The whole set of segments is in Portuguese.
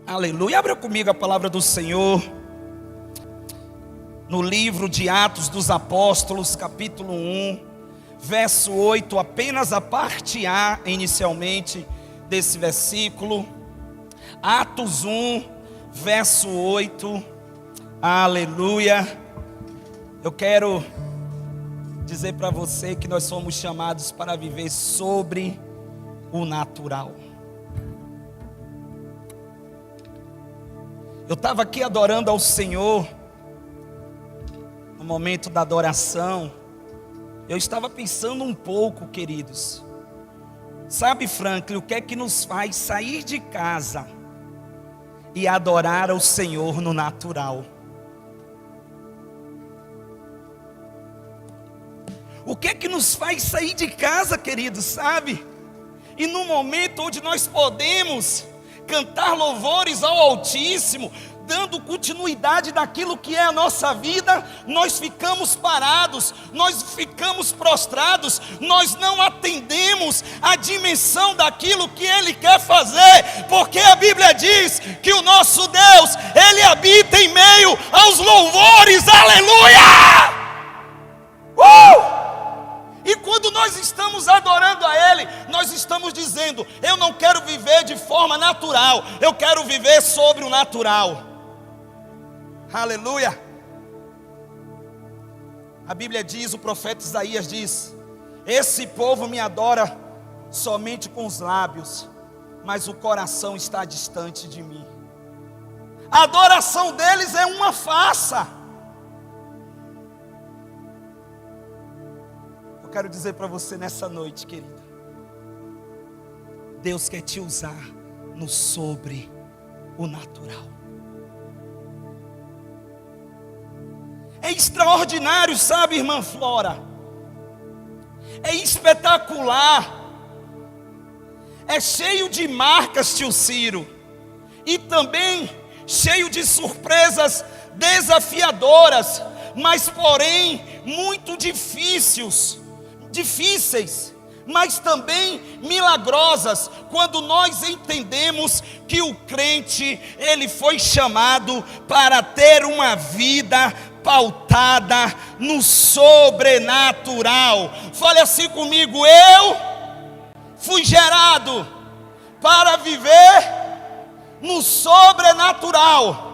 Aleluia. Abra comigo a palavra do Senhor no livro de Atos dos Apóstolos, capítulo 1, verso 8, apenas a parte A inicialmente desse versículo. Atos 1, verso 8. Aleluia. Eu quero dizer para você que nós somos chamados para viver sobre o natural. Eu estava aqui adorando ao Senhor, no momento da adoração, eu estava pensando um pouco, queridos. Sabe, Franklin, o que é que nos faz sair de casa e adorar ao Senhor no natural? O que é que nos faz sair de casa, queridos, sabe? E no momento onde nós podemos cantar louvores ao Altíssimo, dando continuidade daquilo que é a nossa vida, nós ficamos parados, nós ficamos prostrados, nós não atendemos a dimensão daquilo que Ele quer fazer, porque a Bíblia diz que o nosso Deus, Ele habita em meio aos louvores, aleluia! E quando nós estamos adorando a Ele, nós estamos dizendo: eu não quero viver de forma natural, eu quero viver sobre o natural. Aleluia. A Bíblia diz, o profeta Isaías diz: esse povo me adora somente com os lábios, mas o coração está distante de mim. A adoração deles é uma farsa. Eu quero dizer para você nessa noite, querido, Deus quer te usar no sobre o natural. É extraordinário, sabe, irmã Flora? É espetacular. É cheio de marcas, tio Ciro. E também cheio de surpresas desafiadoras, mas porém muito difíceis, mas também milagrosas, quando nós entendemos que o crente, ele foi chamado para ter uma vida pautada no sobrenatural. Fale assim comigo: eu fui gerado para viver no sobrenatural.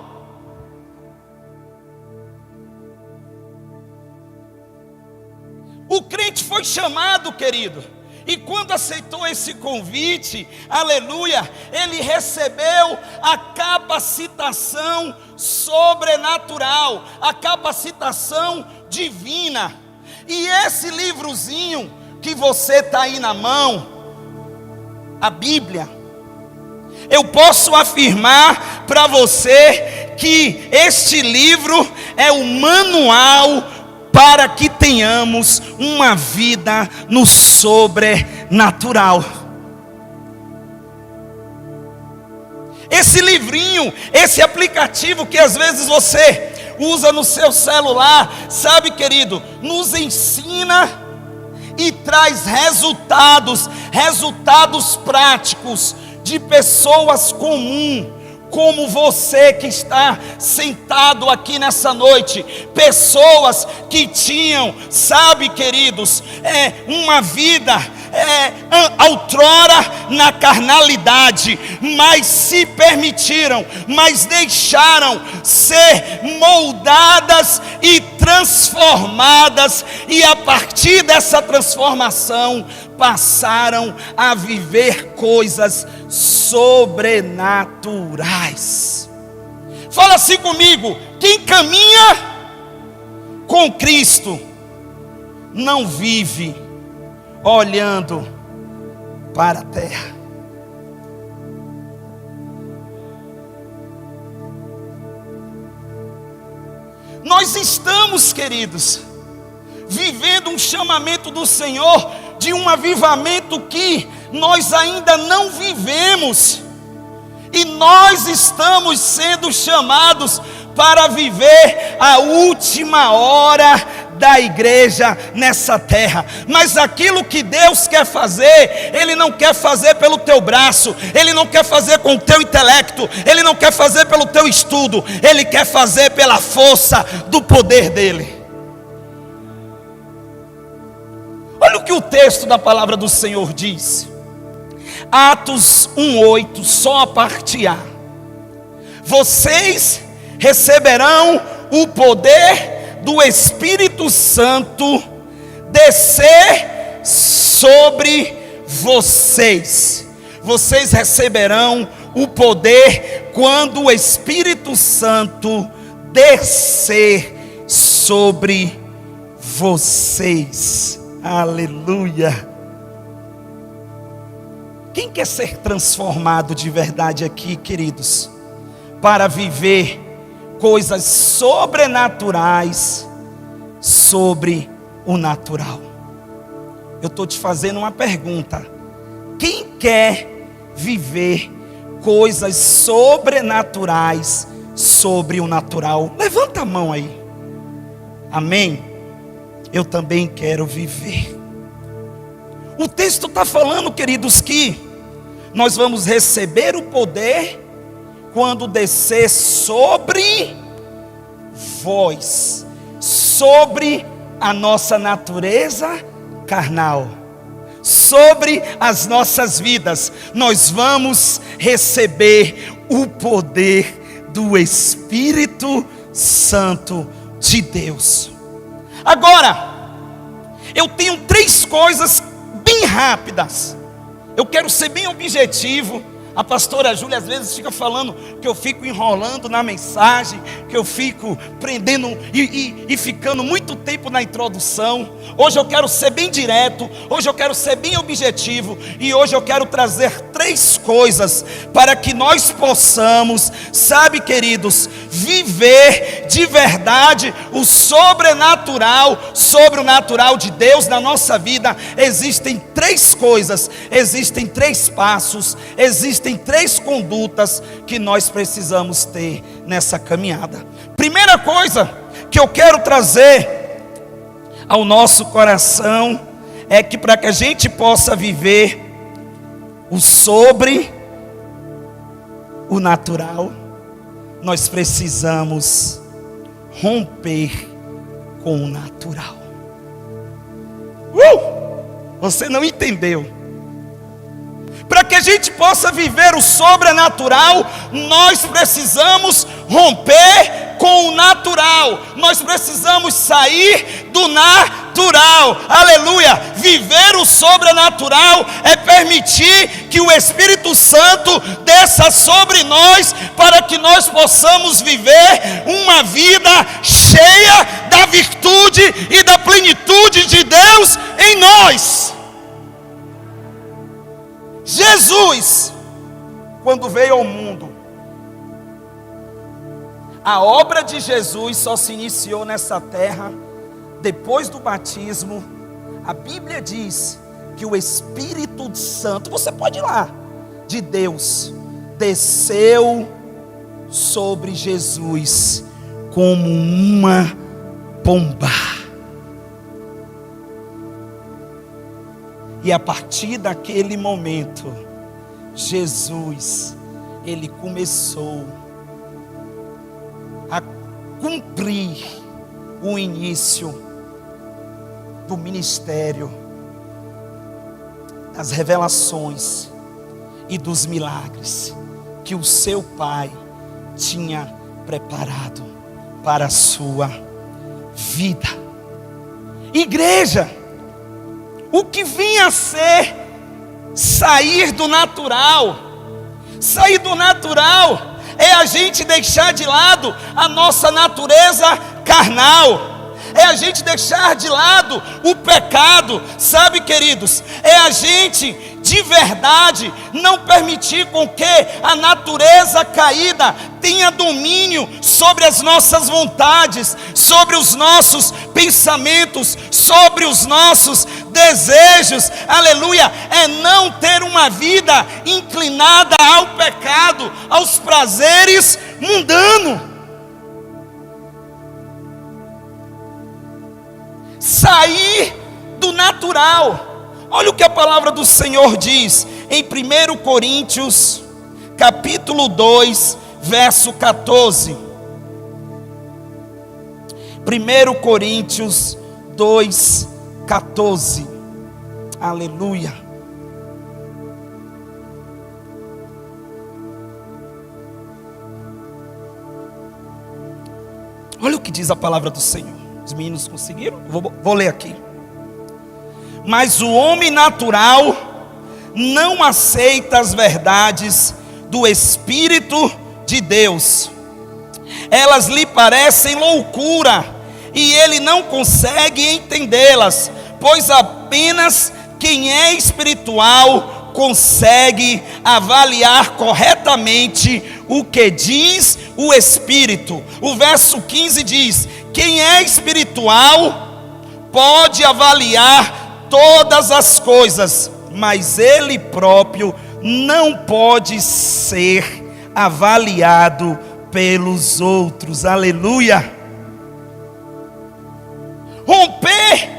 O crente foi chamado, querido, e quando aceitou esse convite, aleluia, ele recebeu a capacitação sobrenatural, a capacitação divina. E esse livrozinho que você está aí na mão, a Bíblia, eu posso afirmar para você que este livro é o manual para que tenhamos uma vida no sobrenatural. Esse livrinho, esse aplicativo que às vezes você usa no seu celular, sabe, querido, nos ensina e traz resultados práticos de pessoas comuns, como você que está sentado aqui nessa noite, pessoas que tinham, sabe, queridos, uma vida outrora na carnalidade, mas se permitiram, mas deixaram ser moldadas e transformadas, e a partir dessa transformação passaram a viver coisas sobrenaturais. Fala assim comigo: quem caminha com Cristo não vive olhando para a terra. Nós estamos, queridos, vivendo um chamamento do Senhor, de um avivamento que nós ainda não vivemos, e nós estamos sendo chamados para viver a última hora da igreja nessa terra. Mas aquilo que Deus quer fazer, Ele não quer fazer pelo teu braço, Ele não quer fazer com o teu intelecto, Ele não quer fazer pelo teu estudo, Ele quer fazer pela força do poder dEle. Olha o que o texto da palavra do Senhor diz. Atos 1:8, só a parte A. Vocês receberão o poder do Espírito Santo descer sobre vocês. Vocês receberão o poder quando o Espírito Santo descer sobre vocês. Aleluia. Quem quer ser transformado de verdade aqui, queridos, para viver coisas sobrenaturais sobre o natural? Eu estou te fazendo uma pergunta. Quem quer viver coisas sobrenaturais sobre o natural? Levanta a mão aí. Amém? Eu também quero viver. O texto está falando, queridos, que nós vamos receber o poder quando descer sobre vós, sobre a nossa natureza carnal, sobre as nossas vidas. Nós vamos receber o poder do Espírito Santo de Deus. Agora, eu tenho 3 coisas bem rápidas. Eu quero ser bem objetivo. A pastora Júlia às vezes fica falando que eu fico enrolando na mensagem, que eu fico prendendo e ficando muito tempo na introdução. Hoje eu quero ser bem direto, hoje eu quero ser bem objetivo, e hoje eu quero trazer 3 coisas para que nós possamos, sabe, queridos, viver de verdade o sobrenatural, sobre o natural de Deus na nossa vida. Existem 3 coisas, existem 3 passos, existem 3 condutas que nós precisamos ter nessa caminhada. Primeira coisa que eu quero trazer ao nosso coração é que, para que a gente possa viver o sobre o natural, nós precisamos romper com o natural. Você não entendeu? Para que a gente possa viver o sobrenatural, nós precisamos romper com o natural. Nós precisamos sair do natural. Aleluia! Viver o sobrenatural é permitir que o Espírito Santo desça sobre nós, para que nós possamos viver uma vida cheia da virtude e da plenitude de Deus em nós. Jesus, quando veio ao mundo, a obra de Jesus só se iniciou nessa terra depois do batismo. A Bíblia diz que o Espírito Santo, você pode ir lá, de Deus, desceu sobre Jesus como uma pomba. E a partir daquele momento, Jesus, ele começou a cumprir o início do ministério, das revelações e dos milagres que o seu Pai tinha preparado para a sua vida. Igreja, o que vinha a ser sair do natural? Sair do natural é a gente deixar de lado a nossa natureza carnal. É a gente deixar de lado o pecado, sabe, queridos? É a gente, de verdade, não permitir com que a natureza caída tenha domínio sobre as nossas vontades, sobre os nossos pensamentos, sobre os nossos desejos. Aleluia! É não ter uma vida inclinada ao pecado, aos prazeres mundanos. sair do natural. Olha o que a palavra do Senhor diz em 1 Coríntios, capítulo 2, verso 14. 1 Coríntios 2, 14. Aleluia. Olha o que diz a palavra do Senhor. Os meninos conseguiram? Vou ler aqui. Mas o homem natural não aceita as verdades do Espírito de Deus. Elas lhe parecem loucura e ele não consegue entendê-las, pois apenas quem é espiritual consegue avaliar corretamente o que diz o Espírito. O verso 15 diz: quem é espiritual pode avaliar todas as coisas, mas ele próprio não pode ser avaliado pelos outros. Aleluia. Romper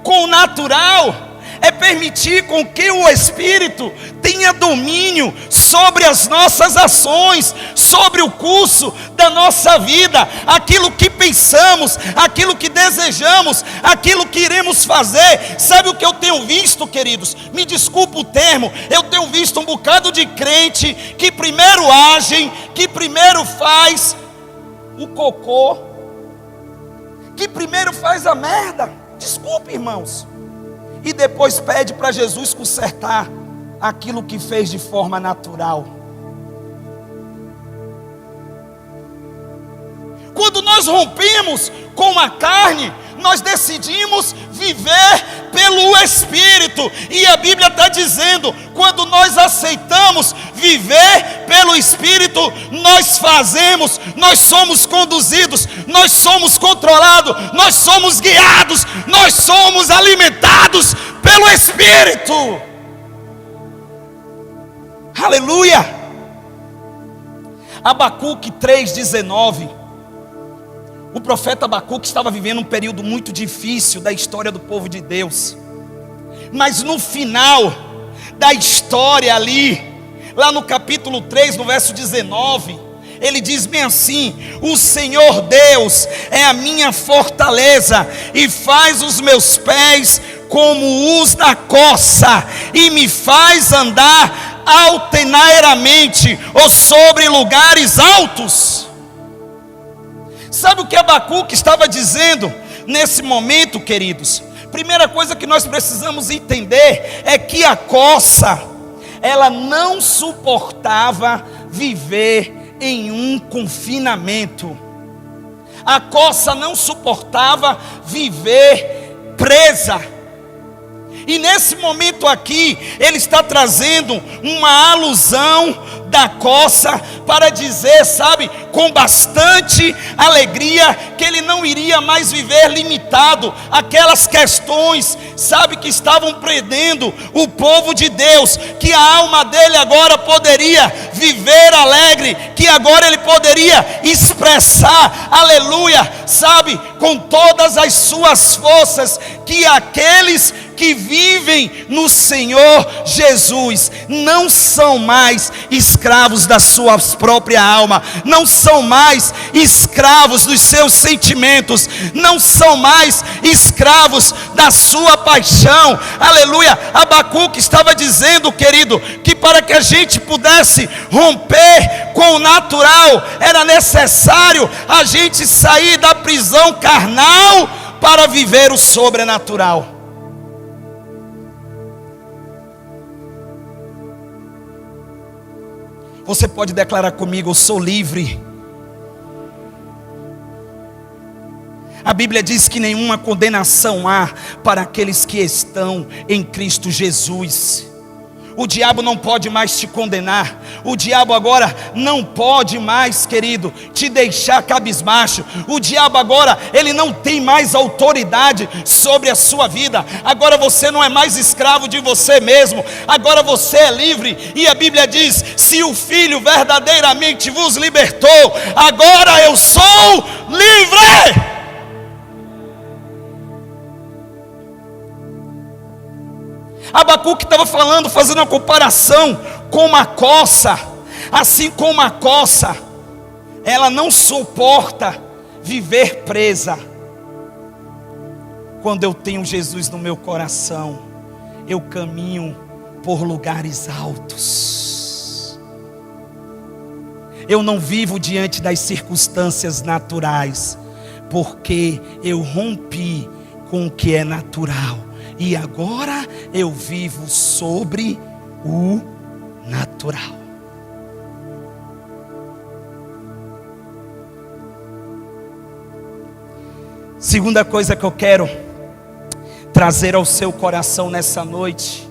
com o natural é permitir com que o Espírito tenha domínio sobre as nossas ações, sobre o curso da nossa vida, aquilo que pensamos, aquilo que desejamos, aquilo que iremos fazer. Sabe o que eu tenho visto, queridos? Me desculpa o termo, eu tenho visto um bocado de crente que primeiro agem, que primeiro faz o cocô, que primeiro faz a merda. Desculpe, irmãos. E depois pede para Jesus consertar aquilo que fez de forma natural. Quando nós rompemos com a carne, nós decidimos viver pelo Espírito. E a Bíblia está dizendo, quando nós aceitamos viver pelo Espírito, nós fazemos, nós somos conduzidos, nós somos controlados, nós somos guiados, nós somos alimentados pelo Espírito. Aleluia. Abacuque 3,19. O profeta Abacuque estava vivendo um período muito difícil da história do povo de Deus. Mas no final da história ali, lá no capítulo 3, no verso 19, ele diz bem assim: o Senhor Deus é a minha fortaleza e faz os meus pés como os da coça e me faz andar altaneiramente ou sobre lugares altos. Sabe o que Abacuque estava dizendo nesse momento, queridos? Primeira coisa que nós precisamos entender é que a coça, ela não suportava viver em um confinamento. A coça não suportava viver presa. E nesse momento aqui, ele está trazendo uma alusão da coça para dizer, sabe, com bastante alegria, que ele não iria mais viver limitado àquelas questões, sabe, que estavam prendendo o povo de Deus, que a alma dele agora poderia viver alegre, que agora ele poderia expressar, aleluia, sabe, com todas as suas forças, que aqueles que vivem no Senhor Jesus não são mais escravos da sua própria alma, não são mais escravos dos seus sentimentos, não são mais escravos da sua paixão. Aleluia. Abacuque estava dizendo, querido, que para que a gente pudesse romper com o natural, era necessário a gente sair da prisão carnal para viver o sobrenatural. Você pode declarar comigo: eu sou livre. A Bíblia diz que nenhuma condenação há para aqueles que estão em Cristo Jesus. O diabo não pode mais te condenar. O diabo agora não pode mais, querido, te deixar cabisbaixo. O diabo agora, ele não tem mais autoridade sobre a sua vida. Agora você não é mais escravo de você mesmo. Agora você é livre. E a Bíblia diz: se o Filho verdadeiramente vos libertou, agora eu sou livre. Abacuque estava falando, fazendo uma comparação com uma coça. Assim como uma coça, ela não suporta viver presa. Quando eu tenho Jesus no meu coração, eu caminho por lugares altos. Eu não vivo diante das circunstâncias naturais, porque eu rompi com o que é natural, e agora eu vivo sobre o natural. Segunda coisa que eu quero trazer ao seu coração nessa noite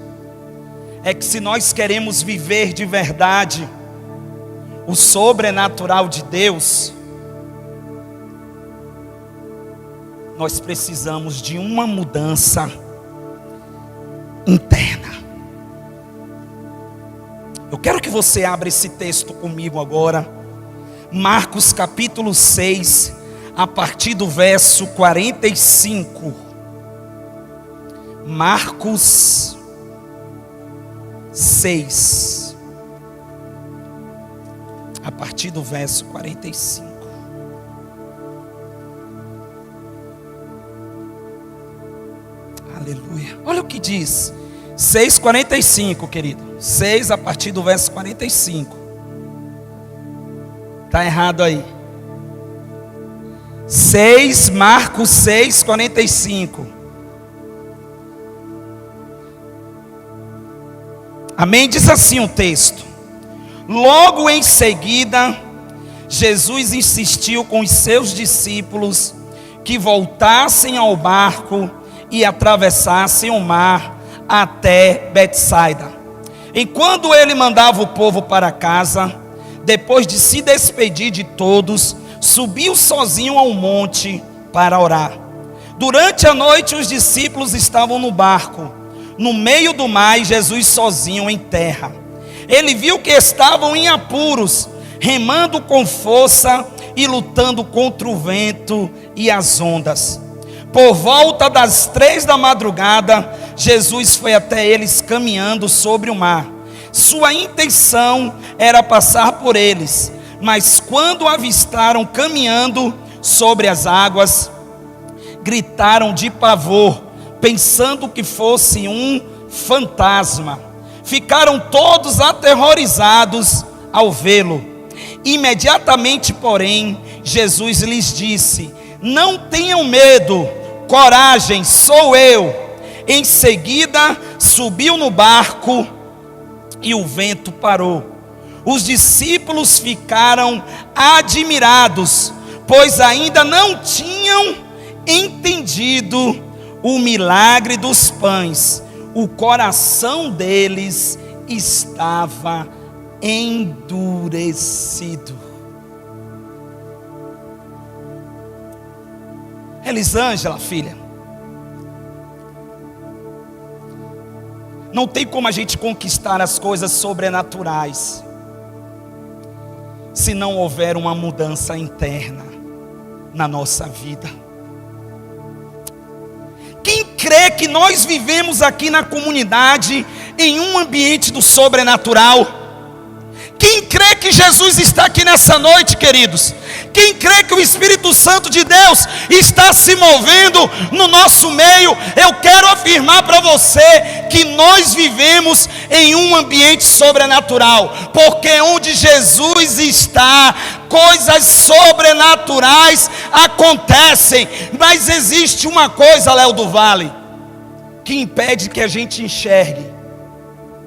é que, se nós queremos viver de verdade o sobrenatural de Deus, nós precisamos de uma mudança interna. Eu quero que você abra esse texto comigo agora, Marcos capítulo 6, a partir do verso 45. Marcos 6, a partir do verso 45. Aleluia. Olha o que diz 6:45, querido. 6 a partir do verso 45. Está errado aí. 6, Marcos 6:45. Amém? Diz assim o texto: logo em seguida, Jesus insistiu com os seus discípulos que voltassem ao barco e atravessassem o mar até Betsaida. Enquanto ele mandava o povo para casa, depois de se despedir de todos, subiu sozinho ao monte para orar. Durante a noite os discípulos estavam no barco, no meio do mar, e Jesus sozinho em terra. Ele viu que estavam em apuros, remando com força e lutando contra o vento e as ondas. Por volta das 3 da madrugada, Jesus foi até eles caminhando sobre o mar. Sua intenção era passar por eles, mas quando o avistaram caminhando sobre as águas, gritaram de pavor, pensando que fosse um fantasma. Ficaram todos aterrorizados ao vê-lo. Imediatamente, porém, Jesus lhes disse: não tenham medo, coragem, sou eu. Em seguida, subiu no barco e o vento parou. Os discípulos ficaram admirados, pois ainda não tinham entendido o milagre dos pães. O coração deles estava endurecido. Elisângela, filha, não tem como a gente conquistar as coisas sobrenaturais se não houver uma mudança interna na nossa vida. Quem crê que nós vivemos aqui na comunidade em um ambiente do sobrenatural? Quem crê que Jesus está aqui nessa noite, queridos? Quem crê que o Espírito Santo de Deus está se movendo no nosso meio? Eu quero afirmar para você que nós vivemos em um ambiente sobrenatural, porque onde Jesus está, coisas sobrenaturais acontecem. Mas existe uma coisa, Léo do Vale, que impede que a gente enxergue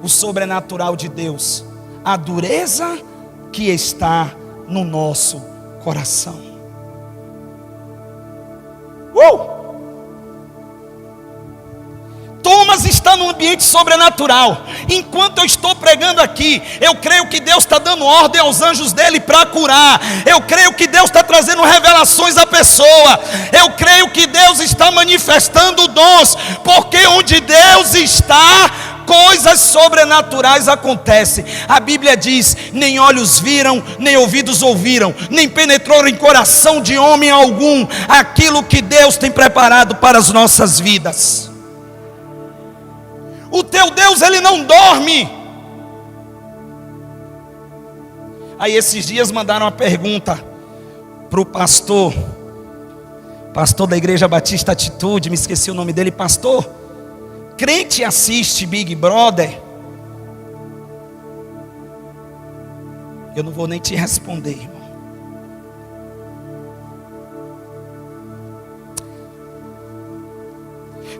o sobrenatural de Deus: a dureza que está no nosso coração. Thomas está num ambiente sobrenatural. Enquanto eu estou pregando aqui, eu creio que Deus está dando ordem aos anjos dele para curar. Eu creio que Deus está trazendo revelações à pessoa. Eu creio que Deus está manifestando dons, porque onde Deus está, coisas sobrenaturais acontecem. A Bíblia diz: nem olhos viram, nem ouvidos ouviram, nem penetrou em coração de homem algum aquilo que Deus tem preparado para as nossas vidas. O teu Deus, ele não dorme. Aí esses dias mandaram uma pergunta para o pastor da Igreja Batista Atitude, me esqueci o nome dele. Pastor, crente assiste Big Brother? Eu não vou nem te responder, irmão.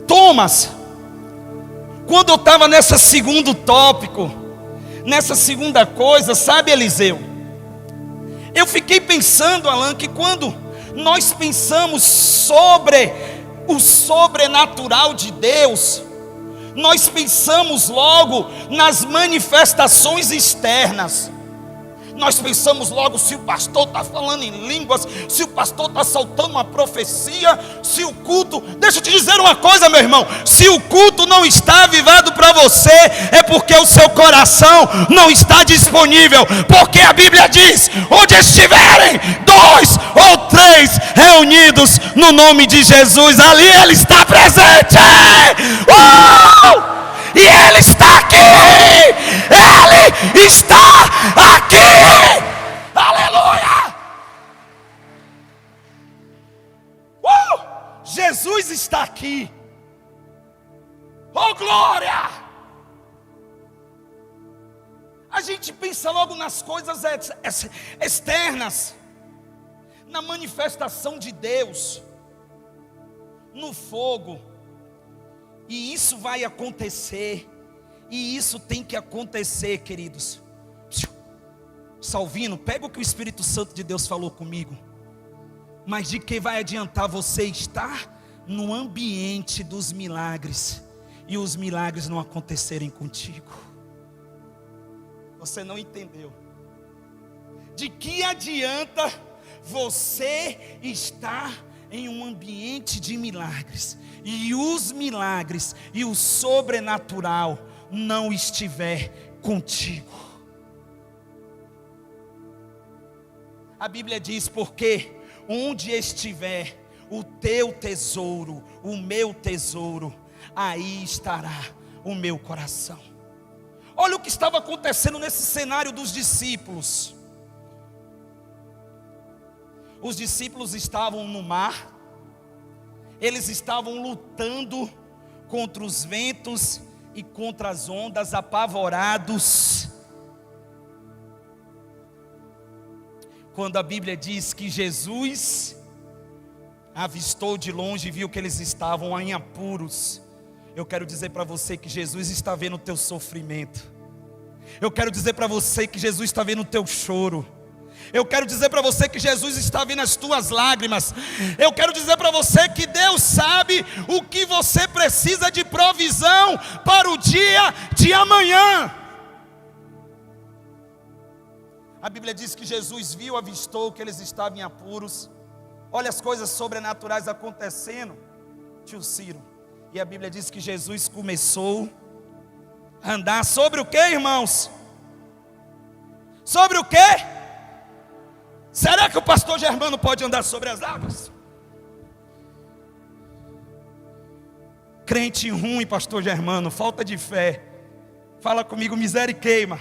Thomas, quando eu estava nesse segundo tópico, nessa segunda coisa, sabe, Eliseu, eu fiquei pensando, Alan, que quando nós pensamos sobre o sobrenatural de Deus, nós pensamos logo nas manifestações externas. Nós pensamos logo se o pastor está falando em línguas, se o pastor está soltando uma profecia, se o culto... Deixa eu te dizer uma coisa, meu irmão. Se o culto não está avivado para você, é porque o seu coração não está disponível. Porque a Bíblia diz, onde estiverem 2 ou 3 reunidos no nome de Jesus, ali Ele está presente. E Ele está aqui. Ele está aqui. Aleluia. Jesus está aqui. Oh, glória. A gente pensa logo nas coisas externas, na manifestação de Deus, no fogo. E isso vai acontecer. E isso tem que acontecer, queridos. Salvino, pega o que o Espírito Santo de Deus falou comigo. Mas de que vai adiantar você estar no ambiente dos milagres e os milagres não acontecerem contigo? Você não entendeu. De que adianta você estar em um ambiente de milagres e os milagres e o sobrenatural não estiver contigo? A Bíblia diz, porque onde estiver o teu tesouro, o meu tesouro, aí estará o meu coração. Olha o que estava acontecendo nesse cenário dos discípulos. Os discípulos estavam no mar, eles estavam lutando contra os ventos e contra as ondas, apavorados. Quando a Bíblia diz que Jesus avistou de longe e viu que eles estavam em apuros, eu quero dizer para você que Jesus está vendo o teu sofrimento. Eu quero dizer para você que Jesus está vendo o teu choro. Eu quero dizer para você que Jesus está vendo as tuas lágrimas. Eu quero dizer para você que Deus sabe o que você precisa de provisão para o dia de amanhã. A Bíblia diz que Jesus viu, avistou que eles estavam em apuros. Olha as coisas sobrenaturais acontecendo, tio Ciro. E a Bíblia diz que Jesus começou a andar sobre o que, irmãos? Sobre o que? Será que o pastor Germano pode andar sobre as águas? Crente ruim, pastor Germano, falta de fé. Fala comigo, miséria e queima.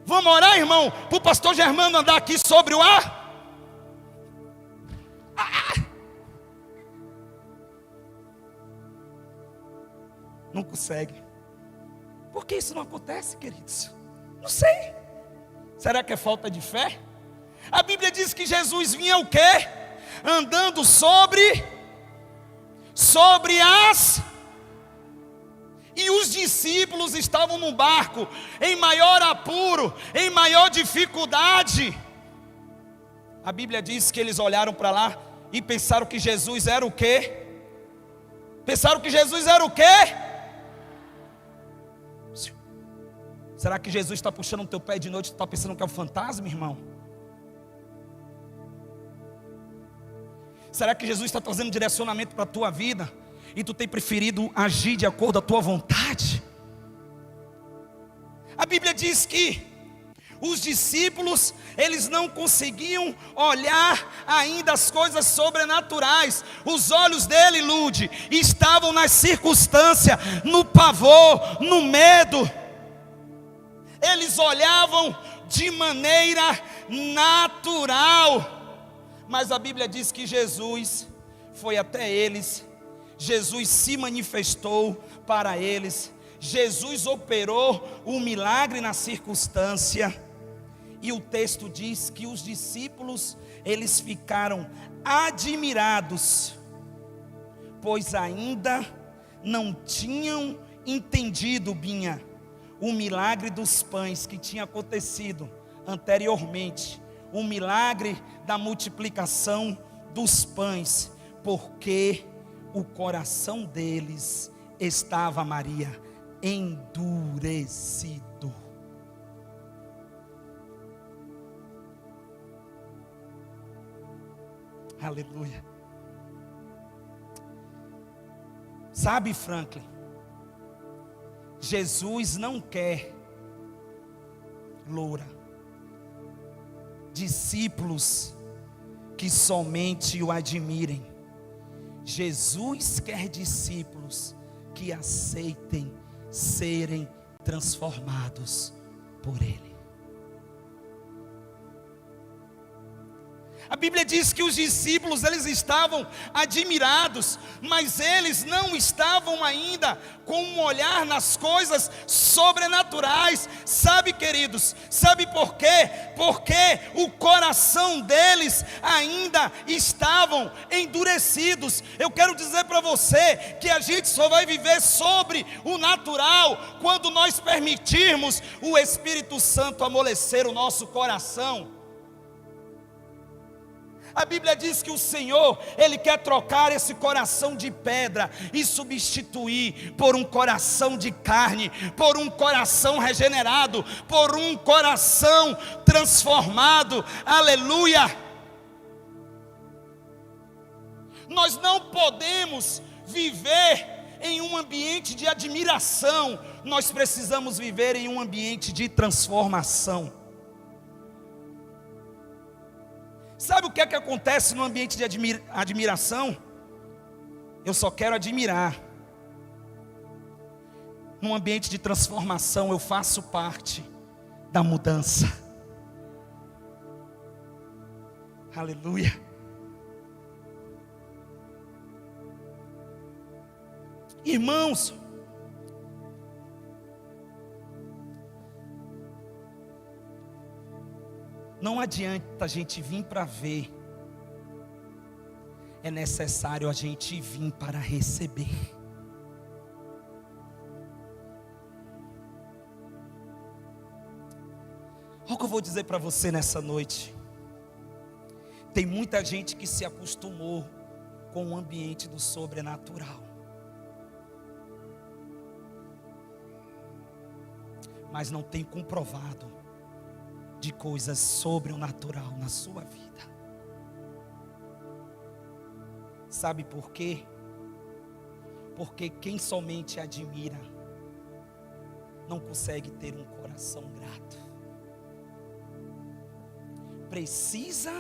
Vamos orar, irmão, para o pastor Germano andar aqui sobre o ar? Não consegue. Por que isso não acontece, queridos? Não sei. Será que é falta de fé? A Bíblia diz que Jesus vinha o quê? Andando sobre as... E os discípulos estavam no barco, em maior apuro, em maior dificuldade. A Bíblia diz que eles olharam para lá e pensaram que Jesus era o quê? Pensaram que Jesus era o quê? Será que Jesus está puxando o teu pé de noite e tu está pensando que é um fantasma, irmão? Será que Jesus está trazendo direcionamento para a tua vida e tu tem preferido agir de acordo com a tua vontade? A Bíblia diz que Os discípulos, eles não conseguiam olhar ainda as coisas sobrenaturais. Os olhos dele, Lude, estavam nas circunstâncias, no pavor, no medo. Eles olhavam de maneira natural. Mas a Bíblia diz que Jesus foi até eles. Jesus se manifestou para eles. Jesus operou um milagre na circunstância. E o texto diz que os discípulos, eles ficaram admirados, pois ainda não tinham entendido, Binha, o milagre dos pães que tinha acontecido anteriormente, o milagre da multiplicação dos pães, porque o coração deles estava, Maria, endurecido. Aleluia. Sabe, Franklin, Jesus não quer, Loura, discípulos que somente o admirem. Jesus quer discípulos que aceitem serem transformados por Ele. A Bíblia diz que os discípulos, eles estavam admirados, mas eles não estavam ainda com um olhar nas coisas sobrenaturais. Sabe, queridos, sabe por quê? Porque o coração deles ainda estavam endurecidos. Eu quero dizer para você que a gente só vai viver sobre o natural quando nós permitirmos o Espírito Santo amolecer o nosso coração. A Bíblia diz que o Senhor, Ele quer trocar esse coração de pedra e substituir por um coração de carne, por um coração regenerado, por um coração transformado. Aleluia! Nós não podemos viver em um ambiente de admiração, nós precisamos viver em um ambiente de transformação. Sabe o que é que acontece no ambiente de admiração? Eu só quero admirar. No ambiente de transformação, eu faço parte da mudança. Aleluia. Irmãos, não adianta a gente vir para ver, é necessário a gente vir para receber. Olha o que eu vou dizer para você nessa noite. Tem muita gente que se acostumou com o ambiente do sobrenatural, mas não tem comprovado de coisas sobrenatural na sua vida. Sabe por quê? Porque quem somente admira não consegue ter um coração grato. Precisa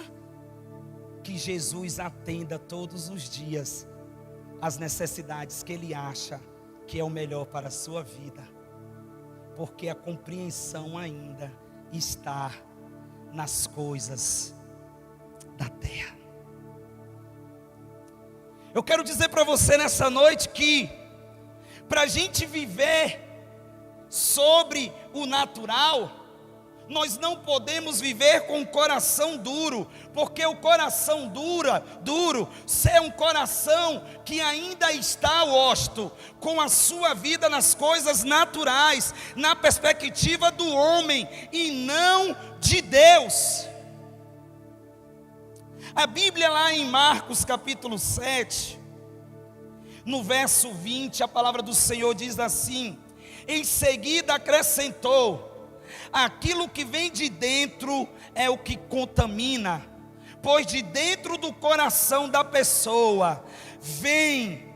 que Jesus atenda todos os dias as necessidades que Ele acha que é o melhor para a sua vida, porque a compreensão ainda está nas coisas da terra. Eu quero dizer para você nessa noite que para a gente viver sobre o natural, nós não podemos viver com o coração duro, porque o coração duro, é um coração que ainda está hosto com a sua vida nas coisas naturais, na perspectiva do homem e não de Deus. A Bíblia lá em Marcos capítulo 7, no verso 20, a palavra do Senhor diz assim: em seguida acrescentou: aquilo que vem de dentro é o que contamina, pois de dentro do coração da pessoa vêm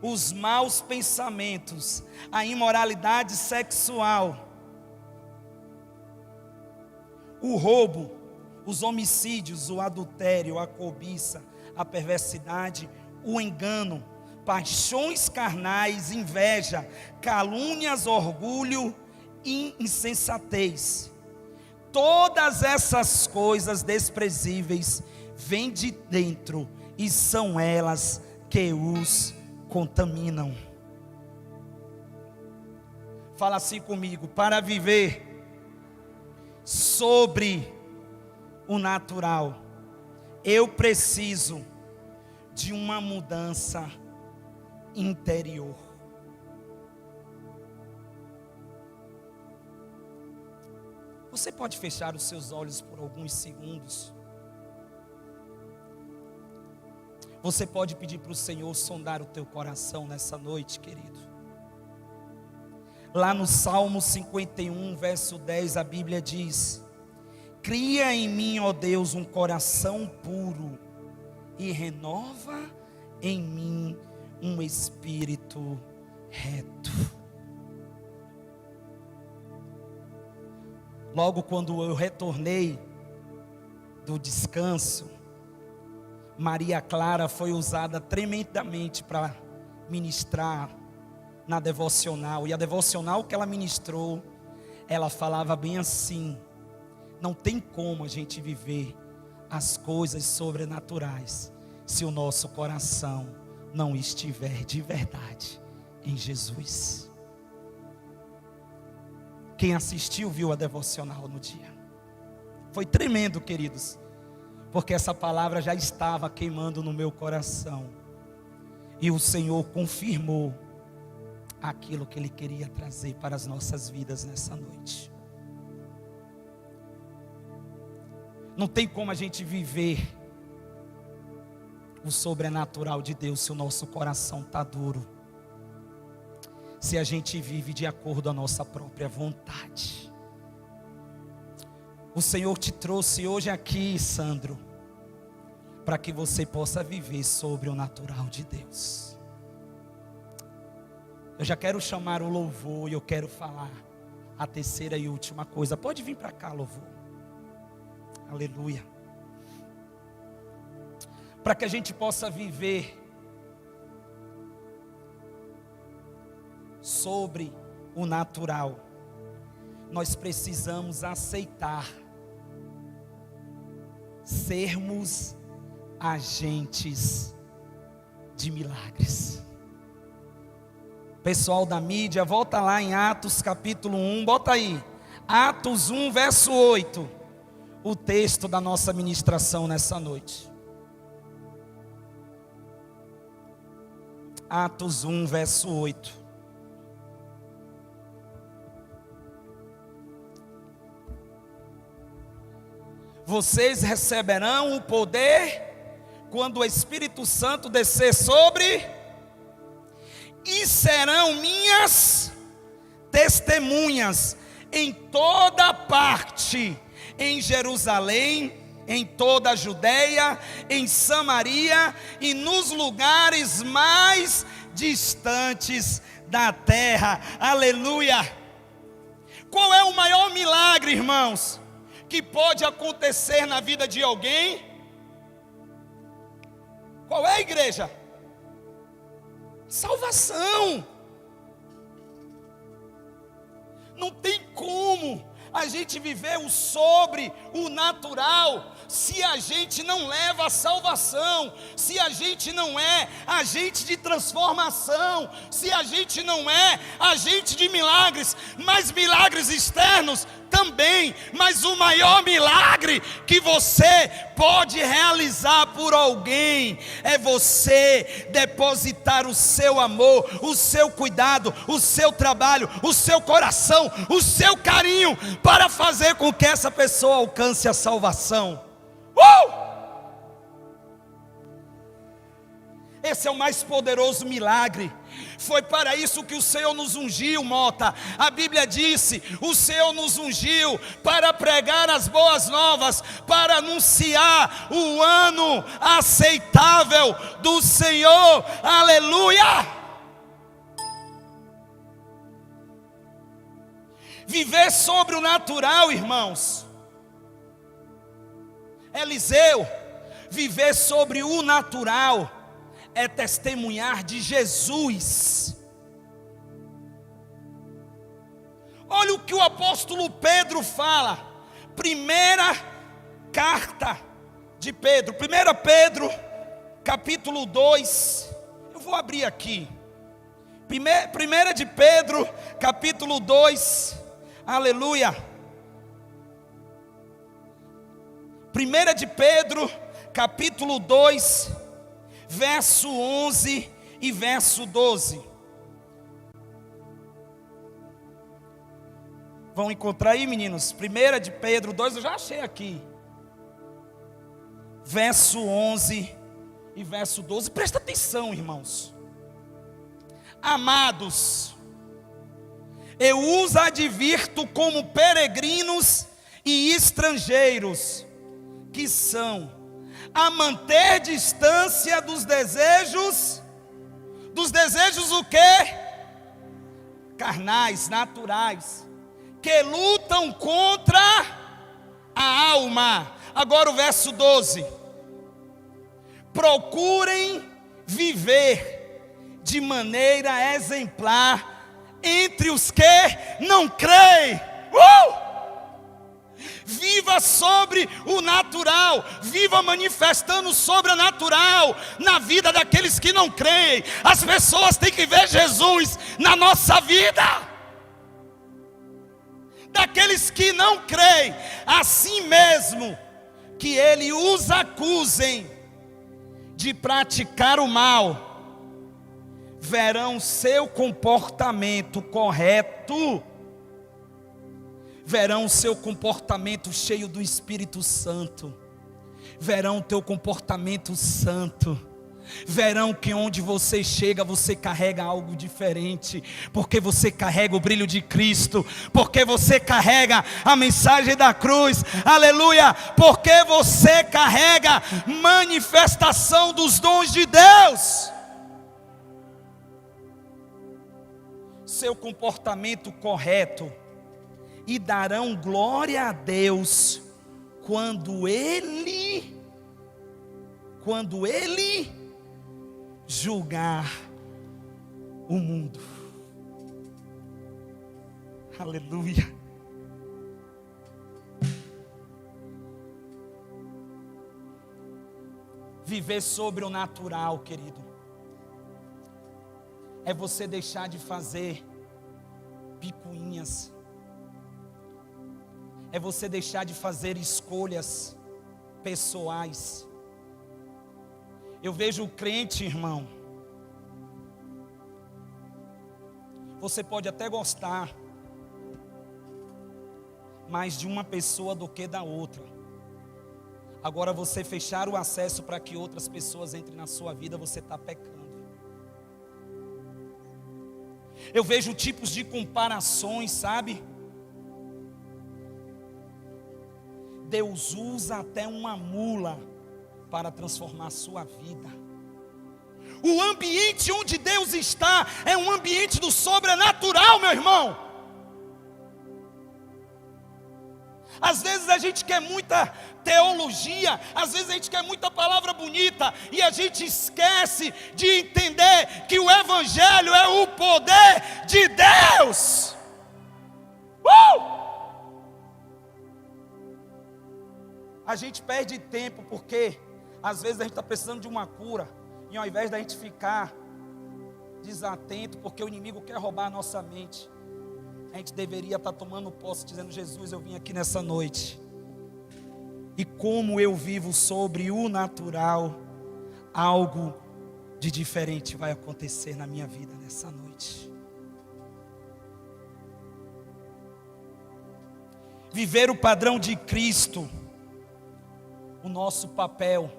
os maus pensamentos, a imoralidade sexual, o roubo, os homicídios, o adultério, a cobiça, a perversidade, o engano, paixões carnais, inveja, calúnias, orgulho e insensatez. Todas essas coisas desprezíveis vêm de dentro e são elas que os contaminam. Fala assim comigo: para viver sobre o natural, eu preciso de uma mudança interior. Você pode fechar os seus olhos por alguns segundos? Você pode pedir para o Senhor sondar o teu coração nessa noite, querido. Lá no Salmo 51, verso 10, a Bíblia diz: cria em mim, ó Deus, um coração puro e renova em mim um espírito reto. Logo quando eu retornei do descanso, Maria Clara foi usada tremendamente para ministrar na devocional. E a devocional que ela ministrou, ela falava bem assim: não tem como a gente viver as coisas sobrenaturais se o nosso coração não estiver de verdade em Jesus. Quem assistiu viu a devocional no dia. Foi tremendo, queridos, porque essa palavra já estava queimando no meu coração, e o Senhor confirmou aquilo que Ele queria trazer para as nossas vidas nessa noite. Não tem como a gente viver o sobrenatural de Deus se o nosso coração está duro, se a gente vive de acordo com a nossa própria vontade. O Senhor te trouxe hoje aqui, Sandro, para que você possa viver sobre o natural de Deus. Eu já quero chamar o louvor e eu quero falar a terceira e última coisa. Pode vir para cá, louvor. Aleluia. Para que a gente possa viver sobre o natural, nós precisamos aceitar sermos agentes de milagres. Pessoal da mídia, volta lá em Atos capítulo 1, bota aí, Atos 1 verso 8, o texto da nossa ministração nessa noite. Atos 1 verso 8. Vocês receberão o poder quando o Espírito Santo descer sobre, e serão minhas testemunhas em toda parte, em Jerusalém, em toda a Judeia, em Samaria e nos lugares mais distantes da terra. Aleluia! Qual é o maior milagre, irmãos, que pode acontecer na vida de alguém? Qual é, igreja? Salvação. Não tem como a gente viver o sobre, o natural, se a gente não leva a salvação, se a gente não é agente de transformação, se a gente não é agente de milagres, mas milagres externos também, mas o maior milagre que você pode realizar por alguém é você depositar o seu amor, o seu cuidado, o seu trabalho, o seu coração, o seu carinho para fazer com que essa pessoa alcance a salvação. Esse é o mais poderoso milagre. Foi para isso que o Senhor nos ungiu, Mota. A Bíblia disse: o Senhor nos ungiu para pregar as boas novas, para anunciar o ano aceitável do Senhor. Aleluia! Viver sobre o natural, irmãos, Eliseu, viver sobre o natural é testemunhar de Jesus. Olha o que o apóstolo Pedro fala. Primeira carta de Pedro, 1 Pedro, capítulo 2. Eu vou abrir aqui. 1 de Pedro, capítulo 2. Aleluia. 1 de Pedro, capítulo 2, verso 11 e verso 12. Vão encontrar aí, meninos? 1 de Pedro 2, eu já achei aqui. Verso 11 e verso 12. Presta atenção, irmãos. Amados, eu os advirto como peregrinos e estrangeiros, que são, a manter distância dos desejos o quê? Carnais, naturais, que lutam contra a alma. Agora o verso 12. Procurem viver de maneira exemplar entre os que não creem. Viva sobre o natural, viva manifestando o sobrenatural na vida daqueles que não creem. As pessoas têm que ver Jesus na nossa vida. Daqueles que não creem, assim mesmo que ele os acusem de praticar o mal, verão seu comportamento correto, verão o seu comportamento cheio do Espírito Santo, verão o teu comportamento santo, verão que onde você chega, você carrega algo diferente, porque você carrega o brilho de Cristo, porque você carrega a mensagem da cruz, aleluia, porque você carrega manifestação dos dons de Deus. Seu comportamento correto, e darão glória a Deus quando Ele julgar o mundo. Aleluia. Viver sobre o natural, querido, é você deixar de fazer picuinhas, é você deixar de fazer escolhas pessoais. Eu vejo o crente, irmão, você pode até gostar mais de uma pessoa do que da outra. Agora, você fechar o acesso para que outras pessoas entrem na sua vida, você está pecando. Eu vejo tipos de comparações, sabe? Deus usa até uma mula para transformar a sua vida. O ambiente onde Deus está é um ambiente do sobrenatural, meu irmão. Às vezes a gente quer muita teologia, às vezes a gente quer muita palavra bonita, e a gente esquece de entender que o Evangelho é o poder de Deus. A gente perde tempo porque às vezes a gente está precisando de uma cura, e ao invés da gente ficar desatento porque o inimigo quer roubar a nossa mente, a gente deveria estar tomando posse, dizendo: Jesus, eu vim aqui nessa noite, e como eu vivo sobre o natural, algo de diferente vai acontecer na minha vida nessa noite. Viver o padrão de Cristo. O nosso papel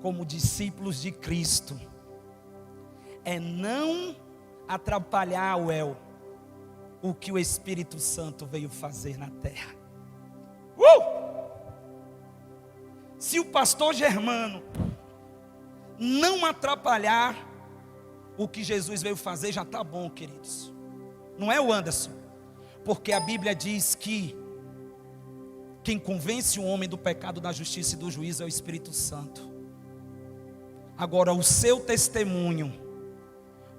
como discípulos de Cristo é não atrapalhar o que o Espírito Santo veio fazer na terra. Se o pastor Germano não atrapalhar o que Jesus veio fazer, já está bom, queridos. Não é o Anderson, porque a Bíblia diz que Quem convence o homem do pecado, da justiça e do juízo é o Espírito Santo. Agora, o seu testemunho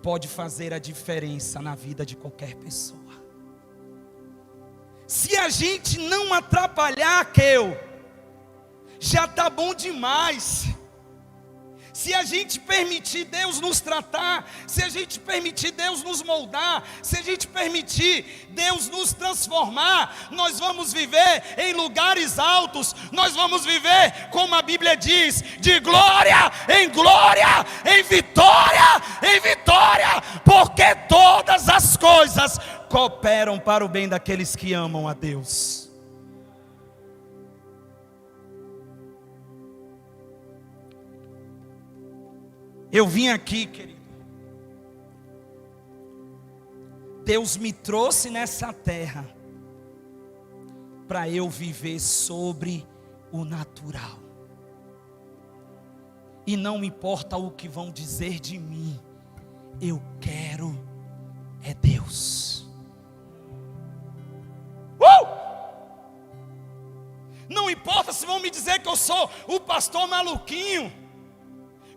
pode fazer a diferença na vida de qualquer pessoa. Se a gente não atrapalhar, já está bom demais. Se a gente permitir Deus nos tratar, se a gente permitir Deus nos moldar, se a gente permitir Deus nos transformar, nós vamos viver em lugares altos, nós vamos viver, como a Bíblia diz, de glória, em vitória, porque todas as coisas cooperam para o bem daqueles que amam a Deus. Eu vim aqui, querido. Deus me trouxe nessa terra para eu viver sobre o natural. E não me importa o que vão dizer de mim. Eu quero é Deus. Não importa se vão me dizer que eu sou o pastor maluquinho,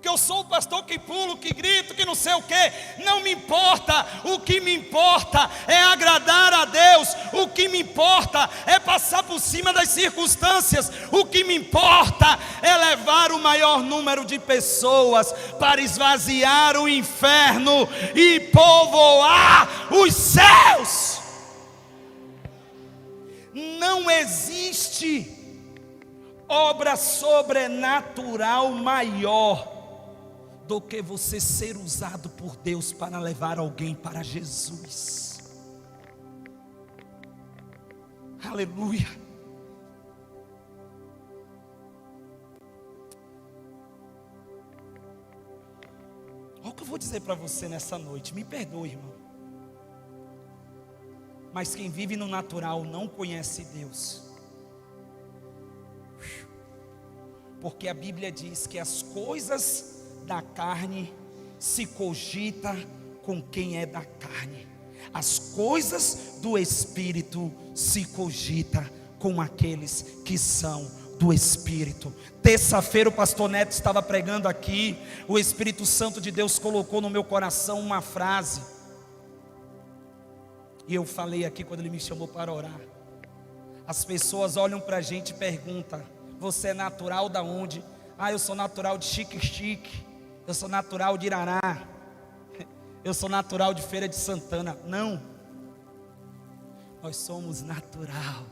que eu sou o pastor que pulo, que grito, que não sei o que. Não me importa. O que me importa é agradar a Deus. O que me importa é passar por cima das circunstâncias. O que me importa é levar o maior número de pessoas para esvaziar o inferno e povoar os céus. Não existe obra sobrenatural maior do que você ser usado por Deus para levar alguém para Jesus. Aleluia. Olha o que eu vou dizer para você nessa noite. Me perdoe, irmão. Mas quem vive no natural não conhece Deus. Porque a Bíblia diz que as coisas da carne se cogita com quem é da carne. As coisas do Espírito se cogita com aqueles que são do Espírito. Terça-feira o pastor Neto estava pregando aqui. O Espírito Santo de Deus colocou no meu coração uma frase. E eu falei aqui quando ele me chamou para orar. As pessoas olham para a gente e perguntam: você é natural da onde? Eu sou natural de Xique-Xique. Eu sou natural de Irará. Eu sou natural de Feira de Santana. Não. Nós somos natural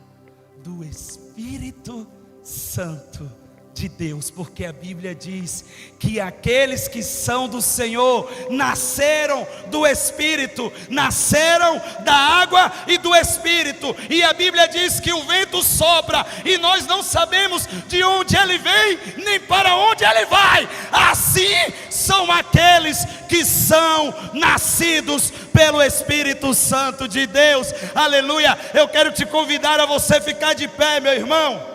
do Espírito Santo de Deus, porque a Bíblia diz que aqueles que são do Senhor nasceram do Espírito, nasceram da água e do Espírito. E a Bíblia diz que o vento sopra e nós não sabemos de onde ele vem nem para onde ele vai. Assim são aqueles que são nascidos pelo Espírito Santo de Deus. Aleluia. Eu quero te convidar a você ficar de pé, meu irmão.